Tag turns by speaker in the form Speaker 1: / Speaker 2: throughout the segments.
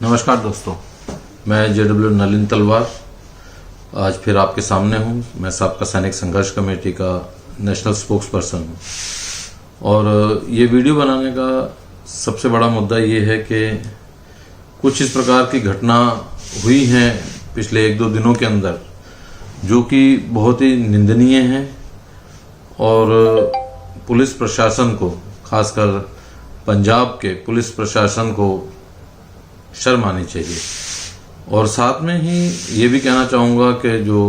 Speaker 1: नमस्कार दोस्तों, मैं जेडब्ल्यू नलिन तलवार आज फिर आपके सामने हूँ। मैं सबका सैनिक संघर्ष कमेटी का नेशनल स्पोक्स पर्सन हूँ और ये वीडियो बनाने का सबसे बड़ा मुद्दा ये है कि कुछ इस प्रकार की घटना हुई हैं पिछले 1-2 दिनों के अंदर जो कि बहुत ही निंदनीय हैं और पुलिस प्रशासन को, खासकर पंजाब के पुलिस प्रशासन को शर्म आनी चाहिए। और साथ में ही ये भी कहना चाहूँगा कि जो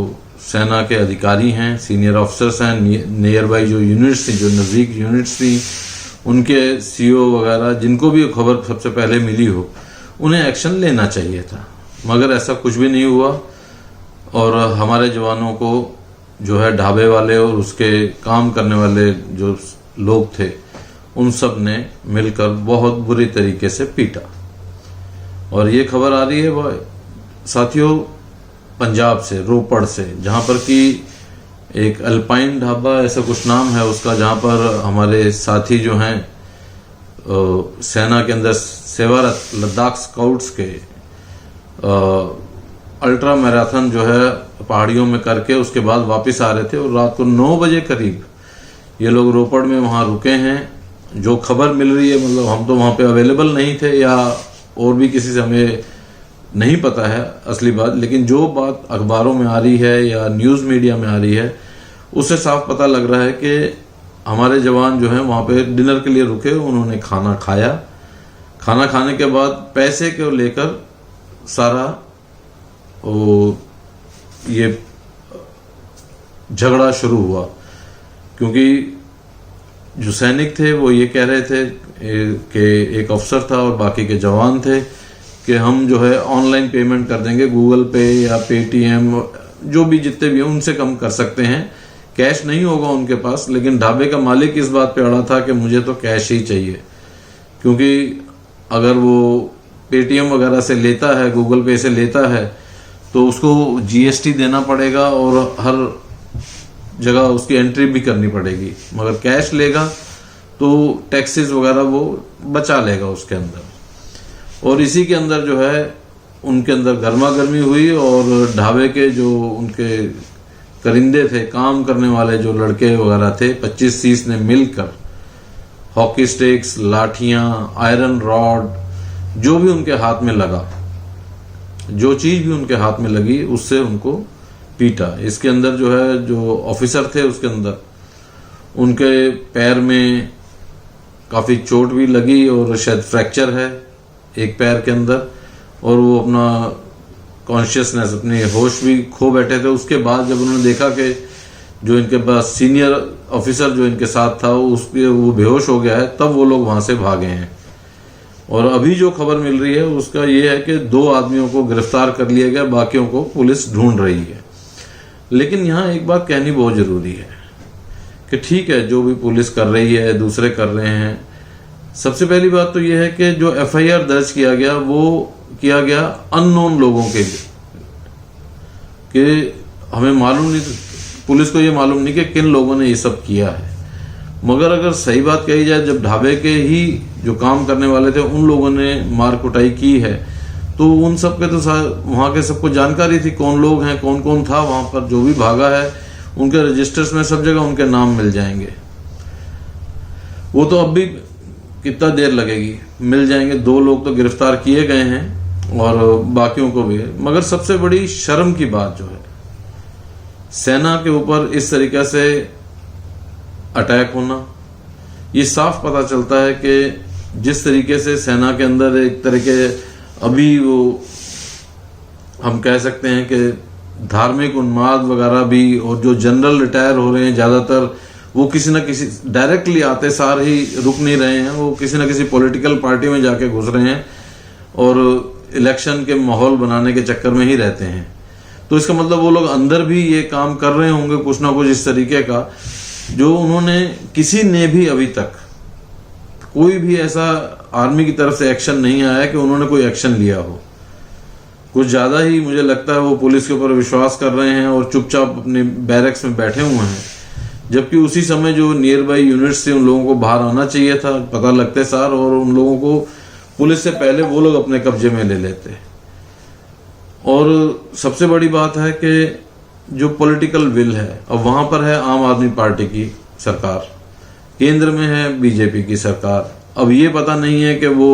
Speaker 1: सेना के अधिकारी हैं, सीनियर ऑफिसर्स हैं, नियर बाई जो यूनिट्स थी, जो नज़दीक यूनिट्स थी, उनके सीईओ वगैरह जिनको भी खबर सबसे पहले मिली हो, उन्हें एक्शन लेना चाहिए था, मगर ऐसा कुछ भी नहीं हुआ। और हमारे जवानों को जो है ढाबे वाले और उसके काम करने वाले जो लोग थे, उन सब ने मिलकर बहुत बुरी तरीके से पीटा। और ये खबर आ रही है वो साथियों पंजाब से, रोपड़ से, जहाँ पर कि एक अल्पाइन ढाबा ऐसा कुछ नाम है उसका, जहाँ पर हमारे साथी जो हैं सेना के अंदर सेवारत लद्दाख स्काउट्स के अल्ट्रा मैराथन जो है पहाड़ियों में करके उसके बाद वापस आ रहे थे और रात को 9 बजे करीब ये लोग रोपड़ में वहाँ रुके हैं। जो खबर मिल रही है, मतलब हम तो वहाँ पे अवेलेबल नहीं थे या और भी किसी से हमें नहीं पता है असली बात, लेकिन जो बात अखबारों में आ रही है या न्यूज़ मीडिया में आ रही है उससे साफ पता लग रहा है कि हमारे जवान जो हैं वहाँ पे डिनर के लिए रुके, उन्होंने खाना खाया। खाना खाने के बाद पैसे को लेकर सारा ये झगड़ा शुरू हुआ, क्योंकि जो सैनिक थे वो ये कह रहे थे कि एक अफसर था और बाकी के जवान थे कि हम जो है ऑनलाइन पेमेंट कर देंगे, गूगल पे या पेटीएम, जो भी जितने भी हैं उनसे कम कर सकते हैं, कैश नहीं होगा उनके पास। लेकिन ढाबे का मालिक इस बात पे अड़ा था कि मुझे तो कैश ही चाहिए, क्योंकि अगर वो पेटीएम वगैरह से लेता है, गूगल पे से लेता है, तो उसको जीएसटी देना पड़ेगा और हर जगह उसकी एंट्री भी करनी पड़ेगी। मगर कैश लेगा तो टैक्सेस वगैरह वो बचा लेगा उसके अंदर। और इसी के अंदर जो है उनके अंदर गर्मा गर्मी हुई और ढाबे के जो उनके करिंदे थे, काम करने वाले जो लड़के वगैरह थे, 25-30 ने मिलकर हॉकी स्टिक्स, लाठियां, आयरन रॉड, जो भी उनके हाथ में लगा, जो चीज भी उनके हाथ में लगी, उससे उनको पीटा। इसके अंदर जो है जो ऑफिसर थे उसके अंदर उनके पैर में काफ़ी चोट भी लगी और शायद फ्रैक्चर है एक पैर के अंदर, और वो अपना कॉन्शियसनेस, अपने होश भी खो बैठे थे। उसके बाद जब उन्होंने देखा कि जो इनके पास सीनियर ऑफिसर जो इनके साथ था वो बेहोश हो गया है, तब वो लोग वहाँ से भागे हैं। और अभी जो खबर मिल रही है उसका ये है कि 2 आदमियों को गिरफ्तार कर लिया गया, बाकियों को पुलिस ढूंढ रही है। लेकिन यहाँ एक बात कहनी बहुत ज़रूरी है कि ठीक है, जो भी पुलिस कर रही है, दूसरे कर रहे हैं। सबसे पहली बात तो यह है कि जो एफआईआर दर्ज किया गया वो किया गया अननोन लोगों के लिए, कि हमें मालूम नहीं, पुलिस को ये मालूम नहीं कि किन लोगों ने ये सब किया है। मगर अगर सही बात कही जाए, जब ढाबे के ही जो काम करने वाले थे उन लोगों ने मार कुटाई की है, तो उन सब के तो वहाँ के सबको जानकारी थी कौन लोग हैं, कौन कौन था वहाँ पर, जो भी भागा है उनके रजिस्टर्स में सब जगह उनके नाम मिल जाएंगे। वो तो अब भी कितना देर लगेगी, मिल जाएंगे। 2 लोग तो गिरफ्तार किए गए हैं और बाकियों को भी। मगर सबसे बड़ी शर्म की बात जो है, सेना के ऊपर इस तरीके से अटैक होना, ये साफ पता चलता है कि जिस तरीके से सेना के अंदर एक तरह के अभी वो हम कह सकते हैं कि धार्मिक उन्माद वगैरह भी, और जो जनरल रिटायर हो रहे हैं ज़्यादातर, वो किसी न किसी डायरेक्टली आते सार ही रुक नहीं रहे हैं, वो किसी न किसी पॉलिटिकल पार्टी में जाके घुस रहे हैं और इलेक्शन के माहौल बनाने के चक्कर में ही रहते हैं। तो इसका मतलब वो लोग अंदर भी ये काम कर रहे होंगे कुछ ना कुछ इस तरीके का, जो उन्होंने, किसी ने भी अभी तक कोई भी ऐसा आर्मी की तरफ से एक्शन नहीं आया कि उन्होंने कोई एक्शन लिया हो। कुछ ज़्यादा ही मुझे लगता है वो पुलिस के ऊपर विश्वास कर रहे हैं और चुपचाप अपने बैरक्स में बैठे हुए हैं, जबकि उसी समय जो नियर बाई यूनिट्स थे उन लोगों को बाहर आना चाहिए था पता लगते सार, और उन लोगों को पुलिस से पहले वो लोग अपने कब्जे में ले लेते। और सबसे बड़ी बात है कि जो पॉलिटिकल विल है, अब वहां पर है आम आदमी पार्टी की सरकार, केंद्र में है बीजेपी की सरकार। अब ये पता नहीं है कि वो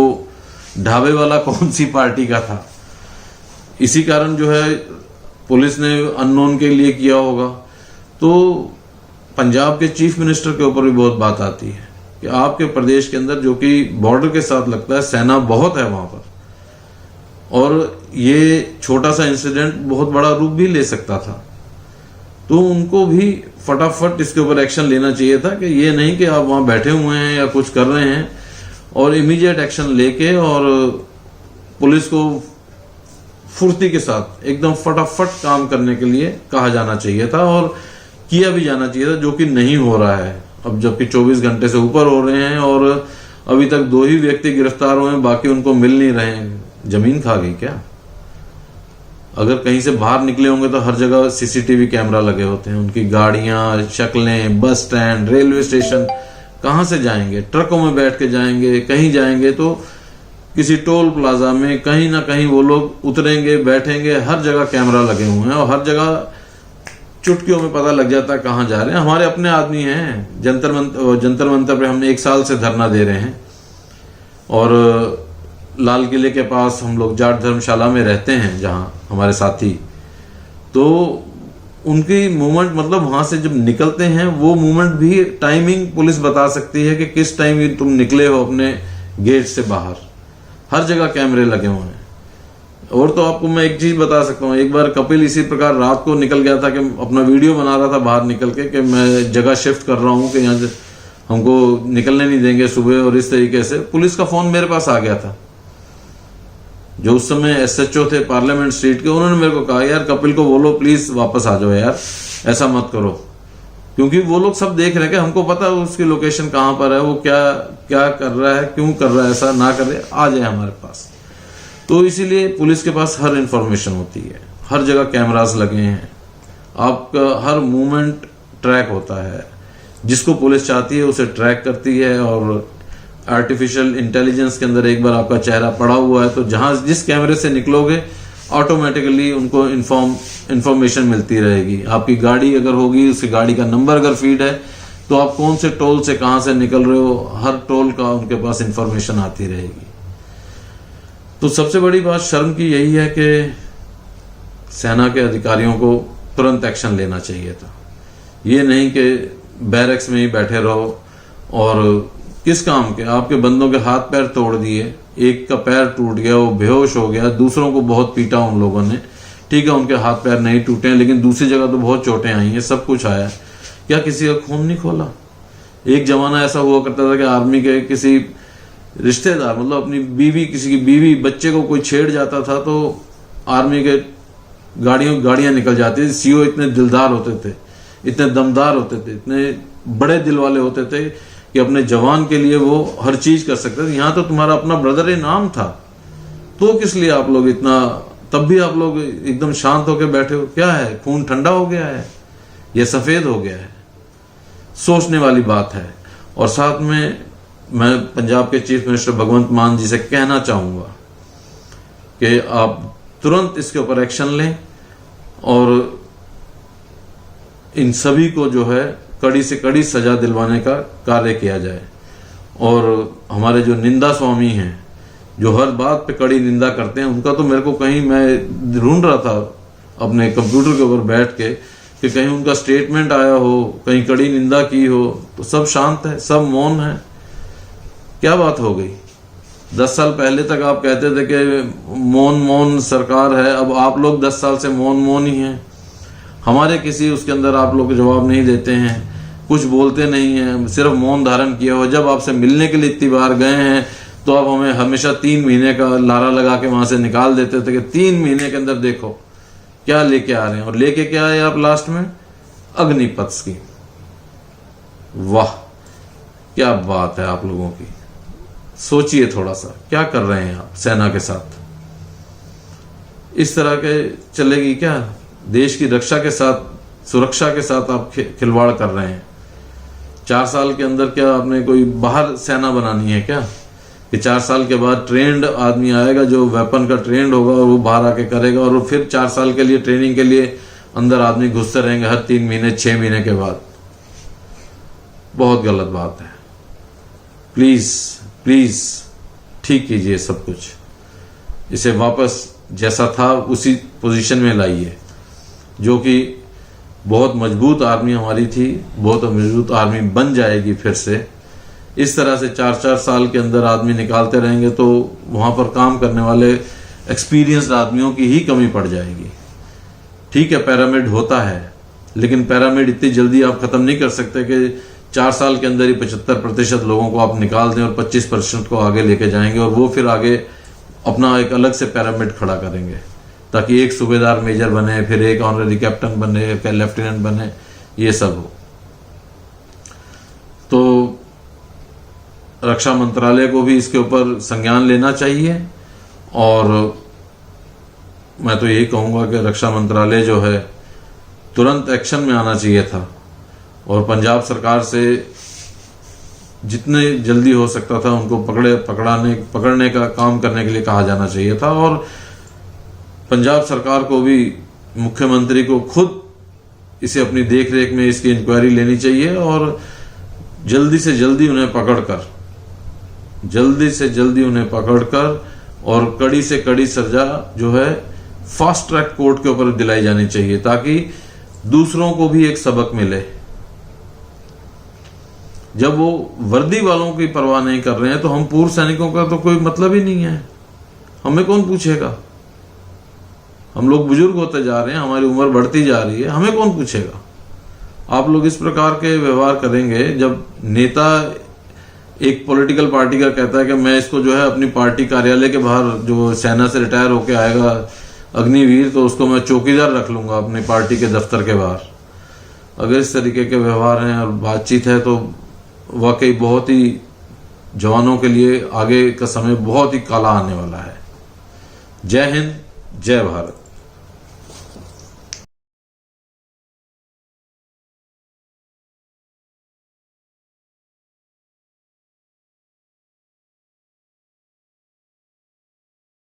Speaker 1: ढाबे वाला कौन सी पार्टी का था। इसी कारण जो है पुलिस ने अननोन के लिए किया होगा। तो पंजाब के चीफ मिनिस्टर के ऊपर भी बहुत बात आती है कि आपके प्रदेश के अंदर, जो कि बॉर्डर के साथ लगता है, सेना बहुत है वहां पर, और ये छोटा सा इंसिडेंट बहुत बड़ा रूप भी ले सकता था। तो उनको भी फटाफट इसके ऊपर एक्शन लेना चाहिए था कि ये नहीं कि आप वहां बैठे हुए हैं या कुछ कर रहे हैं, और इमीडिएट एक्शन लेके और पुलिस को फुर्ती के साथ एकदम फटाफट काम करने के लिए कहा जाना चाहिए था, और किया भी जाना चाहिए था, जो कि नहीं हो रहा है। अब जबकि 24 घंटे से ऊपर हो रहे हैं और अभी तक 2 ही व्यक्ति गिरफ्तार हुए हैं, बाकी उनको मिल नहीं रहे हैं। जमीन खा गई क्या? अगर कहीं से बाहर निकले होंगे तो हर जगह सीसीटीवी कैमरा लगे होते हैं, उनकी गाड़ियां, शक्लें, बस स्टैंड, रेलवे स्टेशन, कहां से जाएंगे? ट्रकों में बैठ के जाएंगे, कहीं जाएंगे तो किसी टोल प्लाजा में कहीं ना कहीं वो लोग उतरेंगे, बैठेंगे। हर जगह कैमरा लगे हुए हैं और हर जगह चुटकियों में पता लग जाता है कहां जा रहे हैं। हमारे अपने आदमी हैं, जंतर मंतर पे हम 1 साल से धरना दे रहे हैं, और लाल किले के पास हम लोग जाट धर्मशाला में रहते हैं जहां हमारे साथी। तो उनकी मूवमेंट, मतलब वहां से जब निकलते हैं वो मूवमेंट भी टाइमिंग पुलिस बता सकती है कि किस टाइम तुम निकले हो अपने गेट से बाहर। हर जगह कैमरे लगे हुए हैं। और तो आपको मैं एक चीज बता सकता हूँ, एक बार कपिल इसी प्रकार रात को निकल गया था कि अपना वीडियो बना रहा था बाहर निकल के कि मैं जगह शिफ्ट कर रहा हूँ कि यहाँ हमको निकलने नहीं देंगे सुबह, और इस तरीके से पुलिस का फोन मेरे पास आ गया था। जो उस समय SHO थे पार्लियामेंट स्ट्रीट के, उन्होंने मेरे को कहा यार कपिल को बोलो प्लीज वापस आ जाओ यार, ऐसा मत करो, क्योंकि वो लोग सब देख रहे हैं कि हमको पता है उसकी लोकेशन कहां पर है, वो क्या क्या कर रहा है, क्यों कर रहा है, ऐसा ना करे, आ जाए हमारे पास। तो इसीलिए पुलिस के पास हर इंफॉर्मेशन होती है, हर जगह कैमरास लगे हैं, आपका हर मूवमेंट ट्रैक होता है। जिसको पुलिस चाहती है उसे ट्रैक करती है, और आर्टिफिशियल इंटेलिजेंस के अंदर एक बार आपका चेहरा पड़ा हुआ है तो जहां जिस कैमरे से निकलोगे ऑटोमेटिकली उनको इंफॉर्मेशन मिलती रहेगी। आपकी गाड़ी अगर होगी, उसकी गाड़ी का नंबर अगर फीड है तो आप कौन से टोल से कहां से निकल रहे हो, हर टोल का उनके पास इंफॉर्मेशन आती रहेगी। तो सबसे बड़ी बात शर्म की यही है कि सेना के अधिकारियों को तुरंत एक्शन लेना चाहिए था। ये नहीं कि बैरक्स में ही बैठे रहो, और किस काम के, आपके बंदों के हाथ पैर तोड़ दिए, एक का पैर टूट गया, वो बेहोश हो गया, दूसरों को बहुत पीटा उन लोगों ने। ठीक है उनके हाथ पैर नहीं टूटे हैं, लेकिन दूसरी जगह तो बहुत चोटें आई हैं, सब कुछ आया। क्या किसी का खून नहीं खोला? एक जमाना ऐसा हुआ करता था कि आर्मी के किसी रिश्तेदार, मतलब अपनी बीवी, किसी की बीवी बच्चे को कोई छेड़ जाता था तो आर्मी के गाड़ियां निकल जाती थी। सीओ इतने दिलदार होते थे, इतने दमदार होते थे, इतने बड़े दिल वाले होते थे कि अपने जवान के लिए वो हर चीज कर सकते थे। यहाँ तो तुम्हारा अपना ब्रदर इन नाम था, तो किस लिए आप लोग इतना, तब भी आप लोग एकदम शांत होकर बैठे हो? क्या है, खून ठंडा हो गया है या सफेद हो गया है? सोचने वाली बात है। और साथ में मैं पंजाब के चीफ मिनिस्टर भगवंत मान जी से कहना चाहूंगा कि आप तुरंत इसके ऊपर एक्शन लें, और इन सभी को जो है कड़ी से कड़ी सजा दिलवाने का कार्य किया जाए। और हमारे जो निंदा स्वामी हैं, जो हर बात पे कड़ी निंदा करते हैं, उनका तो मेरे को कहीं, मैं ढूंढ रहा था अपने कंप्यूटर के ऊपर बैठ के कि कहीं उनका स्टेटमेंट आया हो, कहीं कड़ी निंदा की हो, तो सब शांत है, सब मौन है। क्या बात हो गई? 10 साल पहले तक आप कहते थे कि मौन सरकार है, अब आप लोग 10 साल से मौन ही हैं। हमारे किसी उसके अंदर आप लोग जवाब नहीं देते हैं, कुछ बोलते नहीं हैं, सिर्फ मौन धारण किया हुआ। जब आपसे मिलने के लिए इतनी बार गए हैं तो आप हमें हमेशा 3 महीने का लारा लगा के वहां से निकाल देते थे कि 3 महीने के अंदर देखो क्या लेके आ रहे हैं। और लेके क्या आए आप लास्ट में? अग्निपथ स्कीम। वाह, क्या बात है आप लोगों की। सोचिए थोड़ा सा, क्या कर रहे हैं आप सेना के साथ? इस तरह के चलेगी क्या? देश की रक्षा के साथ, सुरक्षा के साथ आप खिलवाड़ कर रहे हैं। 4 साल के अंदर क्या आपने कोई बाहर सेना बनानी है क्या? कि 4 साल के बाद ट्रेंड आदमी आएगा जो वेपन का ट्रेंड होगा और वो बाहर आके करेगा, और वो फिर 4 साल के लिए ट्रेनिंग के लिए अंदर आदमी घुसते रहेंगे हर 3 महीने 6 महीने के बाद। बहुत गलत बात है। प्लीज प्लीज ठीक कीजिए सब कुछ, इसे वापस जैसा था उसी पोजीशन में लाइए, जो कि बहुत मजबूत आर्मी हमारी थी, बहुत मजबूत आर्मी बन जाएगी फिर से। इस तरह से 4-4 साल के अंदर आदमी निकालते रहेंगे तो वहां पर काम करने वाले एक्सपीरियंस्ड आदमियों की ही कमी पड़ जाएगी। ठीक है, पिरामिड होता है, लेकिन पिरामिड इतनी जल्दी आप खत्म नहीं कर सकते कि 4 साल के अंदर ही 75% लोगों को आप निकाल दें और 25% को आगे लेके जाएंगे, और वो फिर आगे अपना एक अलग से पिरामिड खड़ा करेंगे ताकि एक सूबेदार मेजर बने, फिर एक ऑनररी कैप्टन बने, फिर लेफ्टिनेंट बने, ये सब हो। तो रक्षा मंत्रालय को भी इसके ऊपर संज्ञान लेना चाहिए, और मैं तो यही कहूंगा कि रक्षा मंत्रालय जो है तुरंत एक्शन में आना चाहिए था, और पंजाब सरकार से जितने जल्दी हो सकता था उनको पकड़ने का काम करने के लिए कहा जाना चाहिए था। और पंजाब सरकार को भी, मुख्यमंत्री को खुद इसे अपनी देखरेख में इसकी इंक्वायरी लेनी चाहिए, और जल्दी से जल्दी उन्हें पकड़कर और कड़ी से कड़ी सजा जो है फास्ट ट्रैक कोर्ट के ऊपर दिलाई जानी चाहिए, ताकि दूसरों को भी एक सबक मिले। जब वो वर्दी वालों की परवाह नहीं कर रहे हैं तो हम पूर्व सैनिकों का तो कोई मतलब ही नहीं है, हमें कौन पूछेगा? हम लोग बुजुर्ग होते जा रहे हैं, हमारी उम्र बढ़ती जा रही है, हमें कौन पूछेगा? आप लोग इस प्रकार के व्यवहार करेंगे, जब नेता एक पॉलिटिकल पार्टी का कहता है कि मैं इसको जो है अपनी पार्टी कार्यालय के बाहर, जो सेना से रिटायर होके आएगा अग्निवीर, तो उसको मैं चौकीदार रख लूंगा अपनी पार्टी के दफ्तर के बाहर। अगर इस तरीके के व्यवहार हैं और बातचीत है तो वाकई बहुत ही जवानों के लिए आगे का समय बहुत ही काला आने वाला है। जय हिंद, जय भारत।